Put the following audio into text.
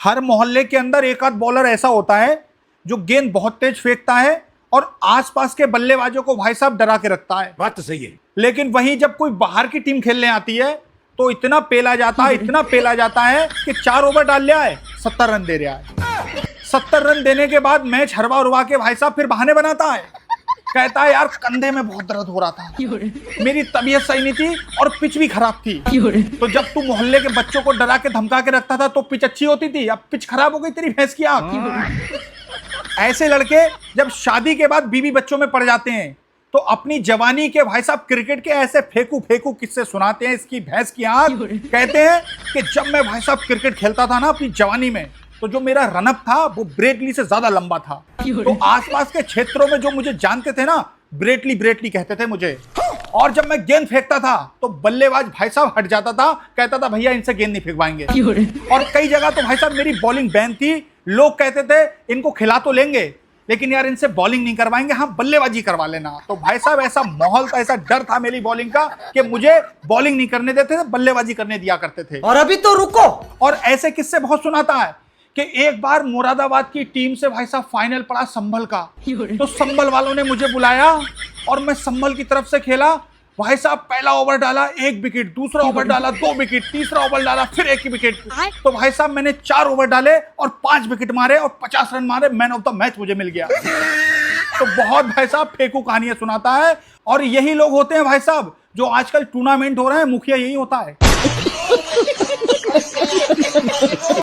हर मोहल्ले के अंदर एक आध बॉलर ऐसा होता है जो गेंद बहुत तेज फेंकता है और आसपास के बल्लेबाजों को भाई साहब डरा के रखता है। बात तो सही है। लेकिन वहीं जब कोई बाहर की टीम खेलने आती है तो इतना पेला जाता है, इतना पेला जाता है कि 4 ओवर डाल लिया है, 70 रन दे रहा है। 70 रन देने के बाद मैच हरवा उरवा के भाई साहब फिर बहाने बनाता है, कहता है यार कंधे में बहुत दर्द हो रहा था, मेरी तबीयत सही नहीं थी और पिच भी खराब थी। तो जब तू मोहल्ले के बच्चों को डरा के धमका के रखता था तो पिच अच्छी होती थी, अब पिच खराब हो गई तेरी भैंस की आंख। ऐसे लड़के जब शादी के बाद बीवी बच्चों में पड़ जाते हैं तो अपनी जवानी के भाई साहब क्रिकेट के ऐसे फेंकू फेंकू किस्से सुनाते हैं, इसकी भैंस की आंख। कहते हैं कि जब मैं भाई साहब क्रिकेट खेलता था ना अपनी जवानी में, तो जो मेरा रनअप था वो ब्रेटली से ज्यादा लंबा था। तो आसपास के क्षेत्रों में जो मुझे जानते थे ना, ब्रेटली ब्रेटली कहते थे मुझे। और जब मैं गेंद फेंकता था तो बल्लेबाज भाई साहब हट जाता था, कहता था भैया इनसे गेंद नहीं फेंकवाएंगे। और कई जगह तो भाई साहब मेरी बॉलिंग बैन थी, लोग कहते थे इनको खिला तो लेंगे लेकिन यार इनसे बॉलिंग नहीं करवाएंगे, हाँ बल्लेबाजी करवा लेना। तो भाई साहब ऐसा माहौल था, ऐसा डर था मेरी बॉलिंग का कि मुझे बॉलिंग नहीं करने देते थे, बल्लेबाजी करने दिया करते थे। और अभी तो रुको। और ऐसे किस्से बहुत सुनाता है कि एक बार मुरादाबाद की टीम से भाई साहब फाइनल पड़ा संभल का, तो संभल वालों ने मुझे बुलाया और मैं संभल की तरफ से खेला। भाई साहब पहला ओवर डाला 1 विकेट, दूसरा ओवर डाला 2 विकेट, तीसरा ओवर डाला फिर 1 विकेट। तो भाई साहब मैंने 4 ओवर डाले और 5 विकेट मारे और 50 रन मारे, मैन ऑफ द मैच मुझे मिल गया। तो बहुत भाई साहब फेंकू कहानियां सुनाता है। और यही लोग होते हैं भाई साहब जो आजकल टूर्नामेंट हो रहे हैं, मुखिया यही होता है।